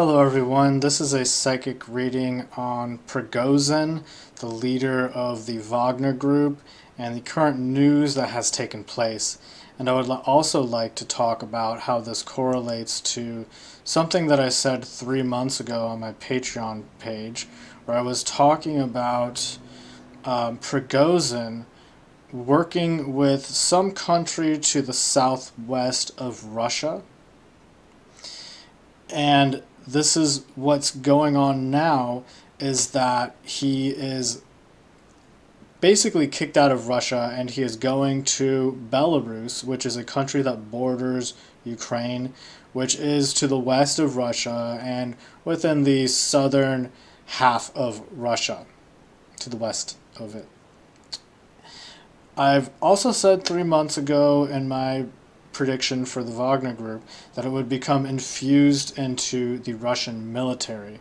Hello everyone, this is a psychic reading on Prigozhin, the leader of the Wagner group, and the current news that has taken place. And I would also like to talk about how this correlates to something that I said 3 months ago on my Patreon page, where I was talking about Prigozhin working with some country to the southwest of Russia. And this is what's going on now, is that he is basically kicked out of Russia and he is going to Belarus, which is a country that borders Ukraine, which is to the west of Russia and within the southern half of Russia, to the west of it. I've also said 3 months ago in my prediction for the Wagner group that it would become infused into the Russian military.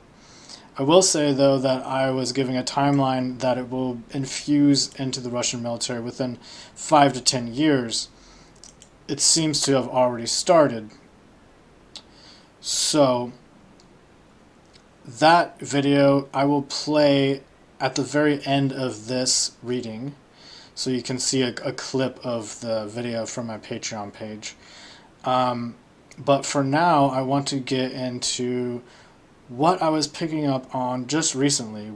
I will say, though, that I was giving a timeline that it will infuse into the Russian military within 5 to 10 years. It seems to have already started. So, that video I will play at the very end of this reading, so you can see a clip of the video from my Patreon page. But for now, I want to get into what I was picking up on just recently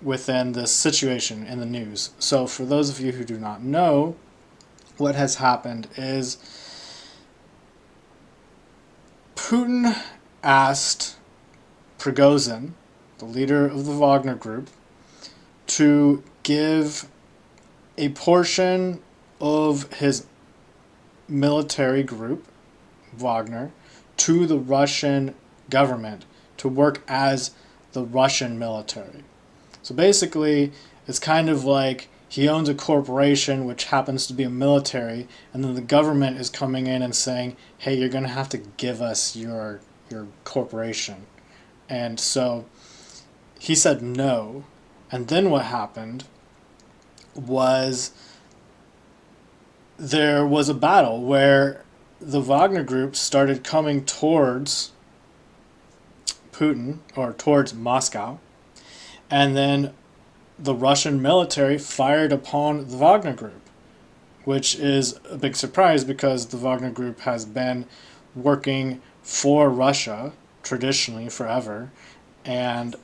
within this situation in the news. So for those of you who do not know, what has happened is Putin asked Prigozhin, the leader of the Wagner group, to give a portion of his military group, Wagner, to the Russian government to work as the Russian military. So basically, it's kind of like he owns a corporation which happens to be a military, and then the government is coming in and saying, hey, you're going to have to give us your corporation. And so he said no. And then what happened was there was a battle where the Wagner group started coming towards Putin, or towards Moscow, and then the Russian military fired upon the Wagner group, which is a big surprise because the Wagner group has been working for Russia traditionally forever, and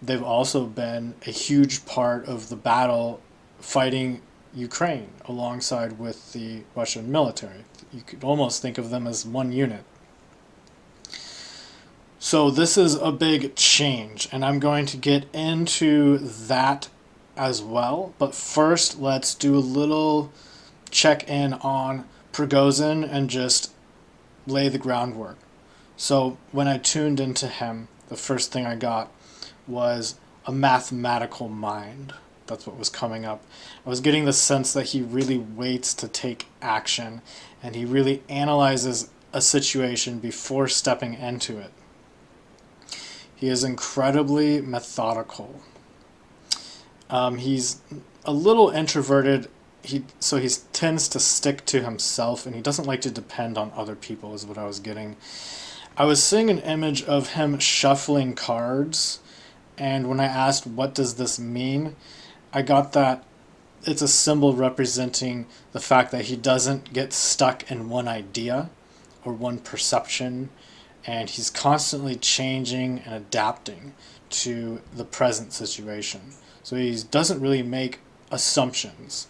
they've also been a huge part of the battle fighting Ukraine alongside with the Russian military. You could almost think of them as one unit. So this is a big change, and I'm going to get into that as well. But first, let's do a little check-in on Prigozhin and just lay the groundwork. So when I tuned into him, the first thing I got was a mathematical mind. That's what was coming up. I was getting the sense that he really waits to take action, and he really analyzes a situation before stepping into it. He is incredibly methodical. He's a little introverted, so he tends to stick to himself, and he doesn't like to depend on other people, is what I was getting. I was seeing an image of him shuffling cards, and when I asked, what does this mean, I got that it's a symbol representing the fact that he doesn't get stuck in one idea or one perception, and he's constantly changing and adapting to the present situation. So he doesn't really make assumptions,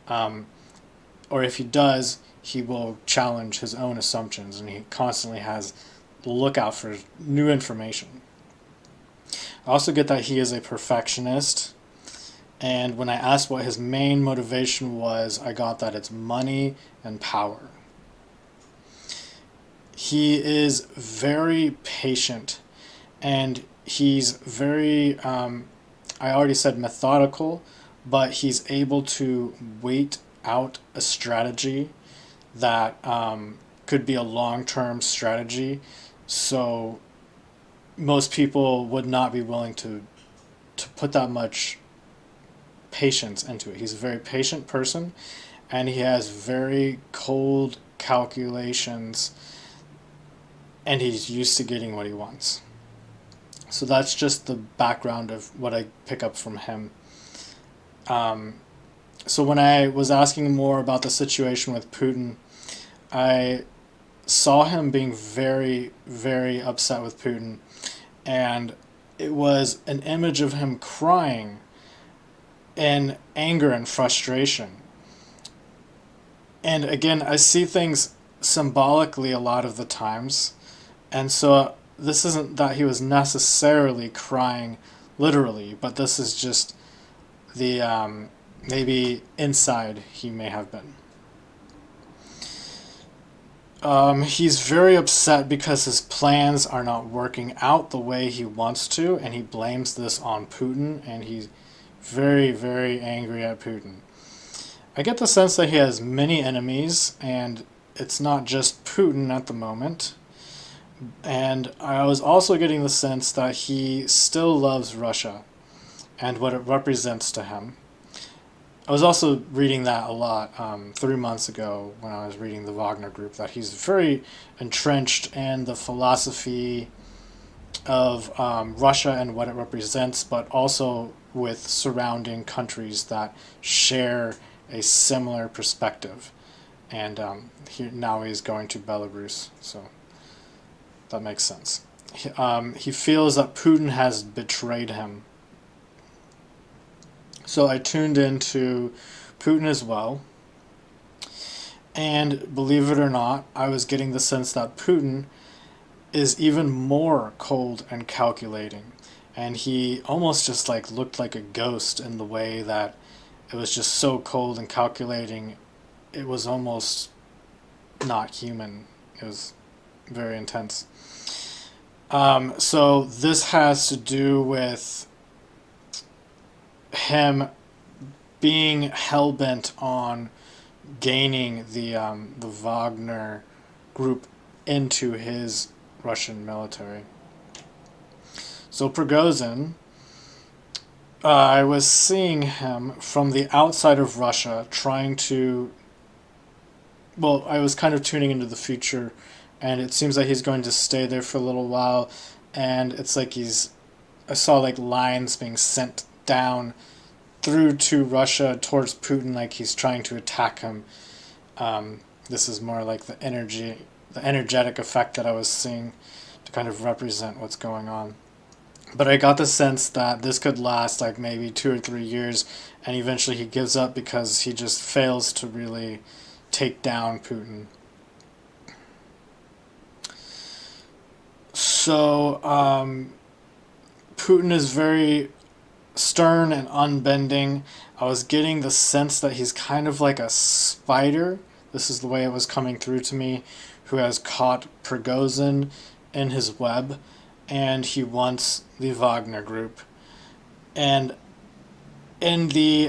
or if he does, he will challenge his own assumptions, and he constantly has to look out for new information. I also get that he is a perfectionist, and when I asked what his main motivation was, I got that it's money and power. He is very patient, and he's very, I already said methodical, but he's able to wait out a strategy that could be a long-term strategy. So most people would not be willing to put that much patience into it. He's a very patient person, and he has very cold calculations and he's used to getting what he wants. So that's just the background of what I pick up from him. Um, so when I was asking more about the situation with Putin, I saw him being very, very upset with Putin, and it was an image of him crying in anger and frustration. And again, I see things symbolically a lot of the times, and so this isn't that he was necessarily crying literally, but this is just the maybe inside he may have been. He's very upset because his plans are not working out the way he wants to, and he blames this on Putin, and he's very, very angry at Putin. I get the sense that he has many enemies, and it's not just Putin at the moment. And I was also getting the sense that he still loves Russia and what it represents to him. I was also reading that a lot 3 months ago when I was reading the Wagner Group, that he's very entrenched in the philosophy of Russia and what it represents, but also with surrounding countries that share a similar perspective. And now he's going to Belarus, so that makes sense. He feels that Putin has betrayed him. So I tuned into Putin as well. And believe it or not, I was getting the sense that Putin is even more cold and calculating. And he almost just like looked like a ghost in the way that it was just so cold and calculating. It was almost not human. It was very intense. So this has to do with him being hell-bent on gaining the Wagner group into his Russian military. So Prigozhin, I was seeing him from the outside of Russia trying to, well, I was kind of tuning into the future, and it seems like he's going to stay there for a little while, and it's like I saw like lines being sent down through to Russia towards Putin, like he's trying to attack him. This is more like the energetic effect that I was seeing to kind of represent what's going on. But I got the sense that this could last like maybe 2 or 3 years, and eventually he gives up because he just fails to really take down Putin. So Putin is very stern and unbending. I was getting the sense that he's kind of like a spider. This is the way it was coming through to me, who has caught Prigozhin in his web, and he wants the Wagner group. And in the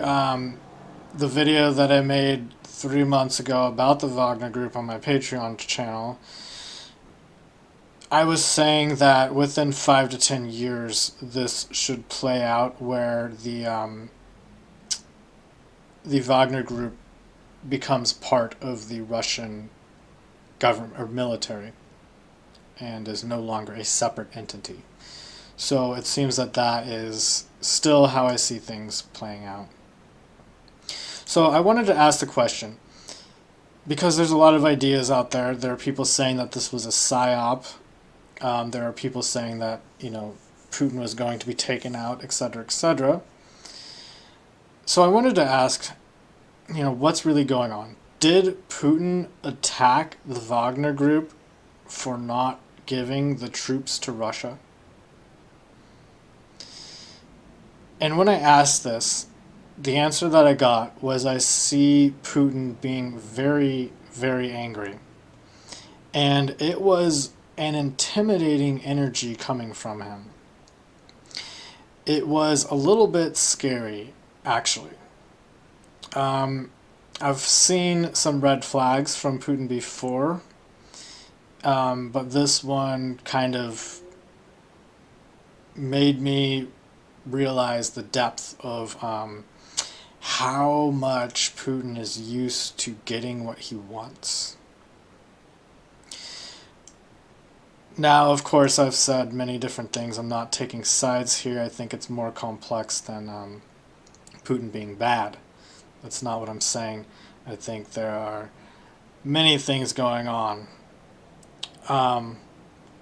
video that I made 3 months ago about the Wagner group on my Patreon channel, I was saying that within 5 to 10 years, this should play out, where the Wagner group becomes part of the Russian government or military, and is no longer a separate entity. So it seems that that is still how I see things playing out. So I wanted to ask the question, because there's a lot of ideas out there. There are people saying that this was a psyop. There are people saying that, Putin was going to be taken out, etc., etc. So I wanted to ask, what's really going on? Did Putin attack the Wagner group for not giving the troops to Russia? And when I asked this, the answer that I got was, I see Putin being very, very angry. And it was an intimidating energy coming from him. It was a little bit scary, actually. I've seen some red flags from Putin before, but this one kind of made me realize the depth of how much Putin is used to getting what he wants. Now, of course, I've said many different things. I'm not taking sides here. I think it's more complex than Putin being bad. That's not what I'm saying. I think there are many things going on. Um,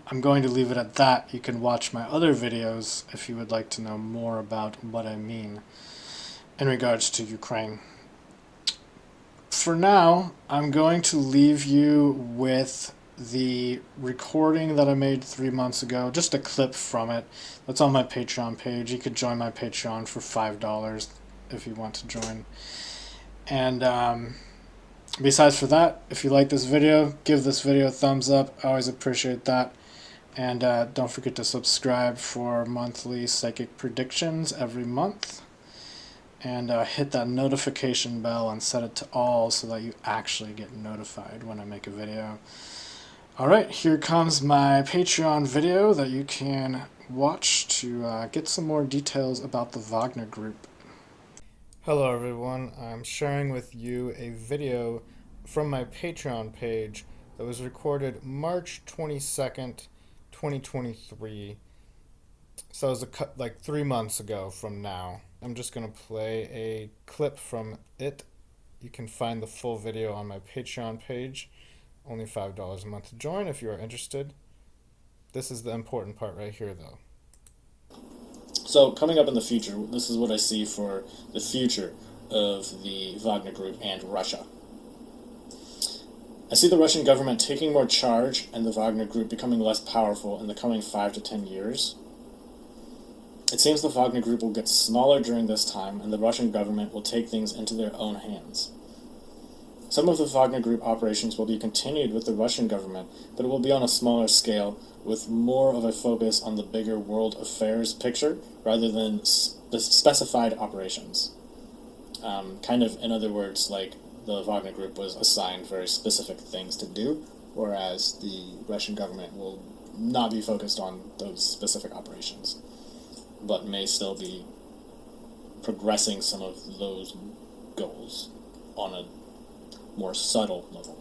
I'm going to leave it at that. You can watch my other videos if you would like to know more about what I mean in regards to Ukraine. For now, I'm going to leave you with the recording that I made 3 months ago, just a clip from it. That's on my Patreon page. You could join my Patreon for $5 if you want to join. And besides for that, if you like this video, give this video a thumbs up. I always appreciate that. And don't forget to subscribe for monthly psychic predictions every month. And hit that notification bell and set it to all so that you actually get notified when I make a video. Alright, here comes my Patreon video that you can watch to get some more details about the Wagner Group. Hello everyone, I'm sharing with you a video from my Patreon page that was recorded March 22nd, 2023. So it was like 3 months ago from now. I'm just going to play a clip from it. You can find the full video on my Patreon page. Only $5 a month to join if you are interested. This is the important part right here, though. So, coming up in the future, this is what I see for the future of the Wagner Group and Russia. I see the Russian government taking more charge and the Wagner Group becoming less powerful in the coming 5 to 10 years. It seems the Wagner Group will get smaller during this time, and the Russian government will take things into their own hands. Some of the Wagner Group operations will be continued with the Russian government, but it will be on a smaller scale, with more of a focus on the bigger world affairs picture, rather than specified operations. Kind of, in other words, like the Wagner Group was assigned very specific things to do, whereas the Russian government will not be focused on those specific operations, but may still be progressing some of those goals on a more subtle level.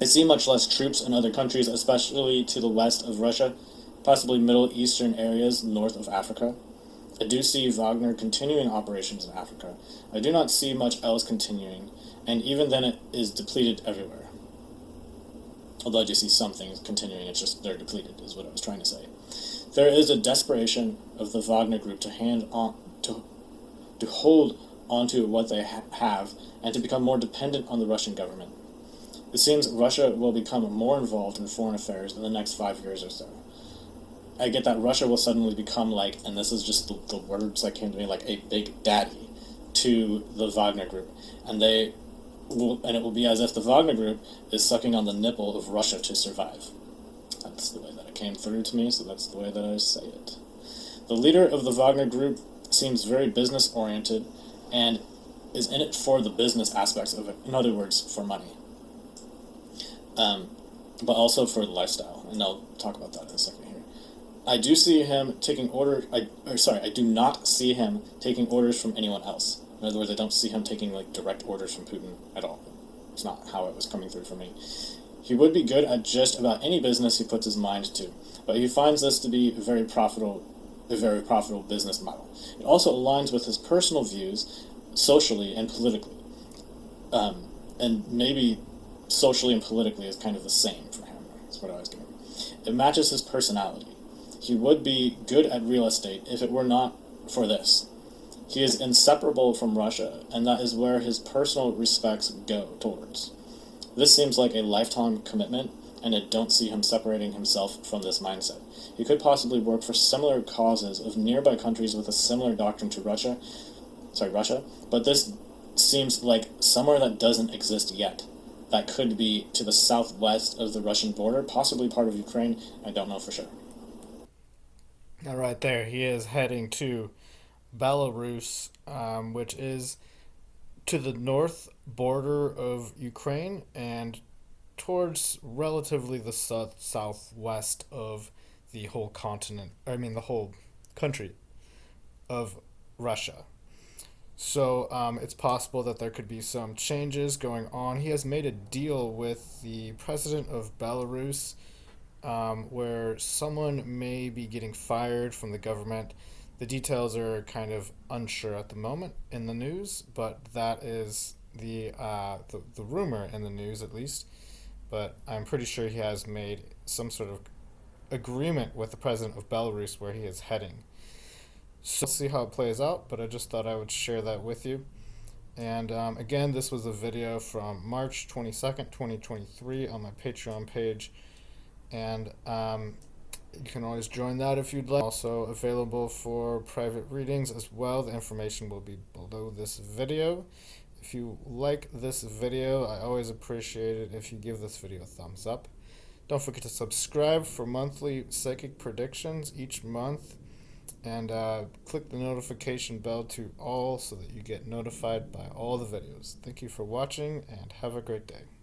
I see much less troops in other countries, especially to the west of Russia, possibly Middle Eastern areas north of Africa. I do see Wagner continuing operations in Africa. I do not see much else continuing, and even then it is depleted everywhere. Although I do see some things continuing, it's just they're depleted, is what I was trying to say. There is a desperation of the Wagner Group to hold onto what they have and to become more dependent on the Russian government. It seems Russia will become more involved in foreign affairs in the next 5 years or so. I get that Russia will suddenly become like, and this is just the words that came to me, like a big daddy to the Wagner Group, and it will be as if the Wagner Group is sucking on the nipple of Russia to survive. That's the way that it came through to me, so that's the way that I say it. The leader of the Wagner Group seems very business-oriented and is in it for the business aspects of it. In other words, for money. But also for the lifestyle, and I'll talk about that in a second here. I do see him taking orders. I do not see him taking orders from anyone else. In other words, I don't see him taking like direct orders from Putin at all. It's not how it was coming through for me. He would be good at just about any business he puts his mind to, but he finds this to be a very profitable business model. It also aligns with his personal views, socially and politically, and maybe socially and politically is kind of the same for him. That's what I was getting. It matches his personality. He would be good at real estate if it were not for this. He is inseparable from Russia, and that is where his personal respects go towards. This seems like a lifetime commitment, and I don't see him separating himself from this mindset. He could possibly work for similar causes of nearby countries with a similar doctrine to Russia, but this seems like somewhere that doesn't exist yet. That could be to the southwest of the Russian border, possibly part of Ukraine. I don't know for sure. All right, there he is heading to Belarus, which is to the north border of Ukraine and towards relatively the southwest of the whole the whole country of Russia. So it's possible that there could be some changes going on. He has made a deal with the president of Belarus, where someone may be getting fired from the government. The details are kind of unsure at the moment in the news, but that is the rumor in the news at least. But I'm pretty sure he has made some sort of agreement with the president of Belarus where he is heading. So we'll see how it plays out, but I just thought I would share that with you. And again, this was a video from March 22nd, 2023 on my Patreon page. And you can always join that if you'd like. Also available for private readings as well. The information will be below this video. If you like this video, I always appreciate it if you give this video a thumbs up. Don't forget to subscribe for monthly psychic predictions each month. And click the notification bell to all so that you get notified by all the videos. Thank you for watching and have a great day.